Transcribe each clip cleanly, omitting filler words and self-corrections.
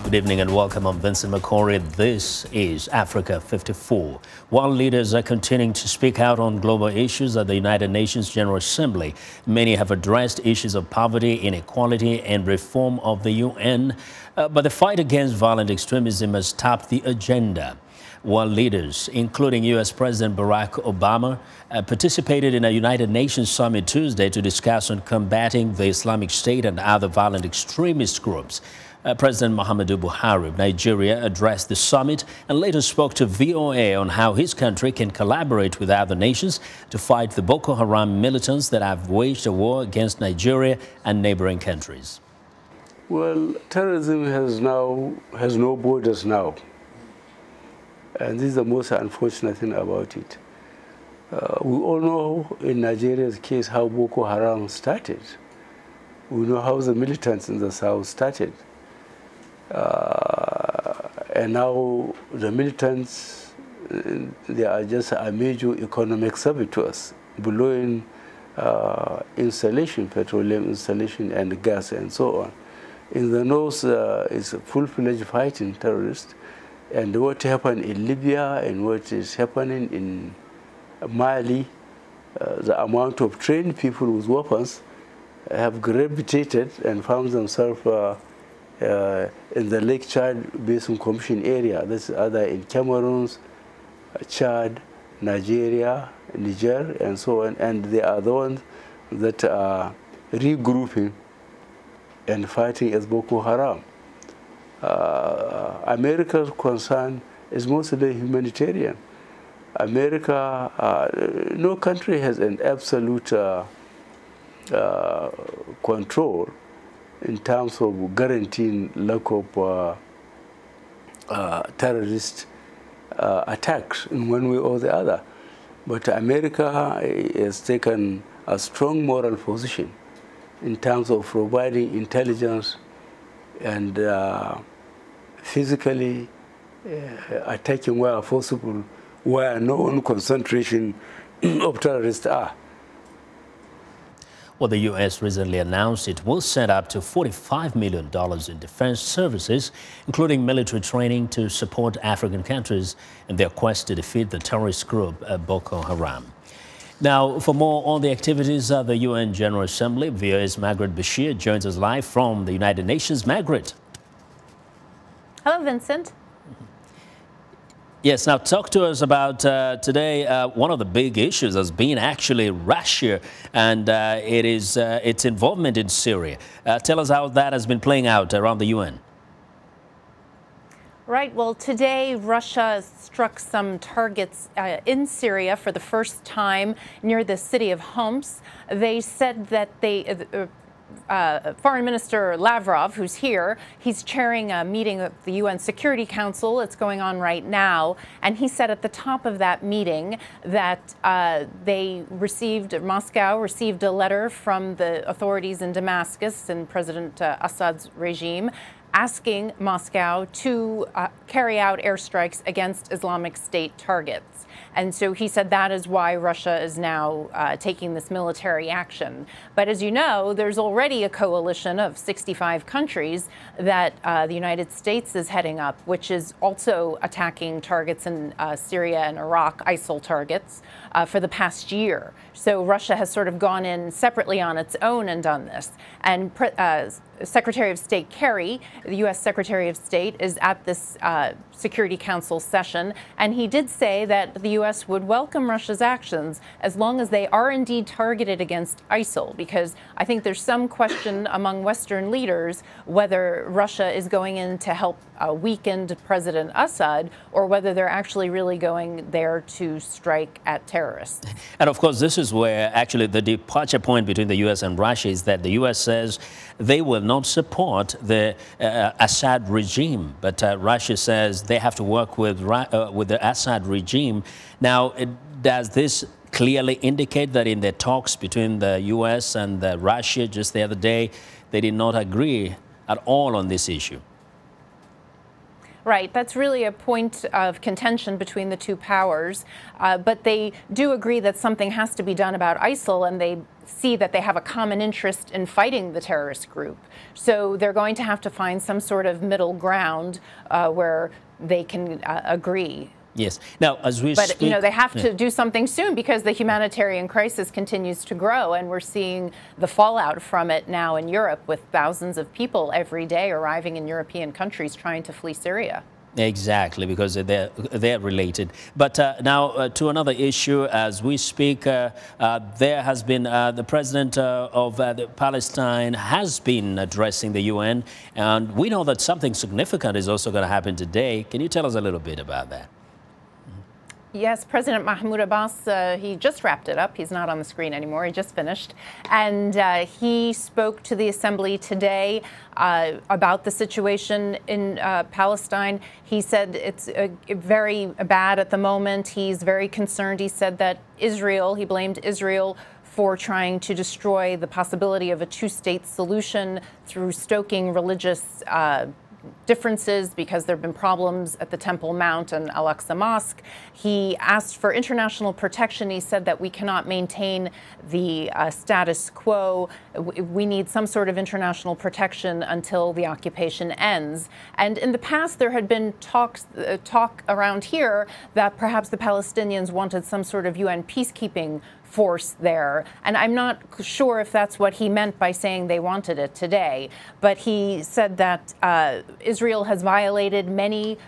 Good evening and welcome. I'm Vincent Makori. This is Africa 54. While leaders are continuing to speak out on global issues at the United Nations General Assembly, many have addressed issues of poverty, inequality and reform of the UN. But the fight against violent extremism has topped the agenda. While leaders, including U.S. President Barack Obama, participated in a United Nations summit Tuesday to discuss on combating the Islamic State and other violent extremist groups. President Muhammadu Buhari of Nigeria addressed the summit and later spoke to VOA on how his country can collaborate with other nations to fight the Boko Haram militants that have waged a war against Nigeria and neighboring countries. Well, terrorism has no borders now. And this is the most unfortunate thing about it. We all know in Nigeria's case how Boko Haram started. We know how the militants in the south started. And now the militants, they are just a major economic saboteurs, blowing installation, petroleum installation and gas and so on. In the north, it's a full-fledged fighting terrorists. And what happened in Libya and what is happening in Mali, the amount of trained people with weapons have gravitated and found themselves in the Lake Chad Basin Commission area. This is either in Cameroon, Chad, Nigeria, Niger, and so on. And they are the ones that are regrouping and fighting as Boko Haram. America's concern is mostly humanitarian. America, no country has an absolute control in terms of guaranteeing lack of terrorist attacks in one way or the other. But America has taken a strong moral position in terms of providing intelligence and physically attacking where possible, where known concentration of terrorists are. Well, the U.S. recently announced it will send up to $45 million in defense services, including military training to support African countries in their quest to defeat the terrorist group Boko Haram. Now, for more on the activities of the UN General Assembly, VOA's Margaret Besheer joins us live from the United Nations. Margaret. Hello, Vincent. Yes, now talk to us about today. One of the big issues has been actually Russia and its involvement in Syria. Tell us how that has been playing out around the UN. Right. Well, today Russia struck some targets in Syria for the first time near the city of Homs. They said that Foreign Minister Lavrov, who's here, he's chairing a meeting of the UN Security Council. It's going on right now. And he said at the top of that meeting that Moscow received a letter from the authorities in Damascus and President Assad's regime asking Moscow to carry out airstrikes against Islamic State targets. And so he said that is why Russia is now taking this military action. But as you know, there's already a coalition of 65 countries that the United States is heading up, which is also attacking targets in Syria and Iraq, ISIL targets, for the past year. So Russia has sort of gone in separately on its own and done this. And Secretary of State Kerry, the U.S. Secretary of State, is at this Security Council session, and he did say that the U.S. would welcome Russia's actions as long as they are indeed targeted against ISIL, because I think there's some question among Western leaders whether Russia is going in to help weaken President Assad or whether they're actually really going there to strike at terrorists. And of course, this is where actually the departure point between the U.S. and Russia is that the U.S. says they will not support the Assad regime, but Russia says they have to work with the Assad regime. Now, does this clearly indicate that in the talks between the U.S. and Russia just the other day, they did not agree at all on this issue? Right, that's really a point of contention between the two powers, but they do agree that something has to be done about ISIL, and they see that they have a common interest in fighting the terrorist group. So they're going to have to find some sort of middle ground where they can agree. Yes. Now, as we speak, you know, they have to do something soon because the humanitarian crisis continues to grow, and we're seeing the fallout from it now in Europe, with thousands of people every day arriving in European countries trying to flee Syria. Exactly, because they're related. But now to another issue, as we speak, there has been the president of Palestine has been addressing the UN, and we know that something significant is also going to happen today. Can you tell us a little bit about that? Yes, President Mahmoud Abbas, he just wrapped it up. He's not on the screen anymore. He just finished. And he spoke to the Assembly today about the situation in Palestine. He said it's very bad at the moment. He's very concerned. He said that he blamed Israel for trying to destroy the possibility of a two-state solution through stoking religious differences, because there have been problems at the Temple Mount and Al-Aqsa Mosque. He asked for international protection. He said that we cannot maintain the status quo. We need some sort of international protection until the occupation ends. And in the past, there had been talk around here that perhaps the Palestinians wanted some sort of UN peacekeeping force there. And I'm not sure if that's what he meant by saying they wanted it today. But he said that Israel has violated many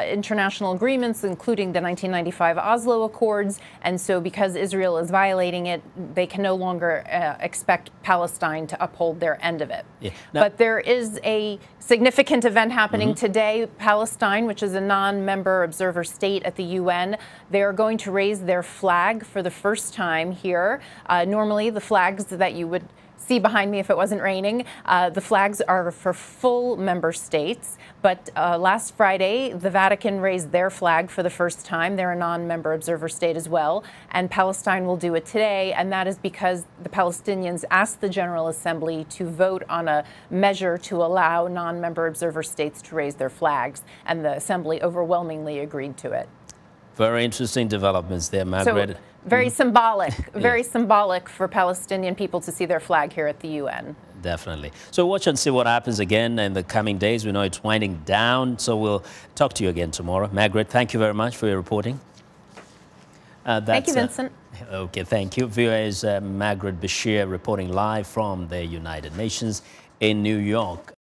international agreements, including the 1995 Oslo Accords. And so because Israel is violating it, they can no longer expect Palestine to uphold their end of it. Yeah. But there is a significant event happening today. Palestine, which is a non-member observer state at the UN, they are going to raise their flag for the first time here. Normally, the flags that you would see behind me if it wasn't raining, the flags are for full member states. But last Friday, the Vatican raised their flag for the first time. They're a non-member observer state as well. And Palestine will do it today. And that is because the Palestinians asked the General Assembly to vote on a measure to allow non-member observer states to raise their flags. And the Assembly overwhelmingly agreed to it. Very interesting developments there, Margaret. So, very symbolic, very symbolic for Palestinian people to see their flag here at the UN. Definitely. So watch and see what happens again in the coming days. We know it's winding down, so we'll talk to you again tomorrow. Margaret, thank you very much for your reporting. Thank you, Vincent. Okay, thank you. VOA's Margaret Besheer reporting live from the United Nations in New York.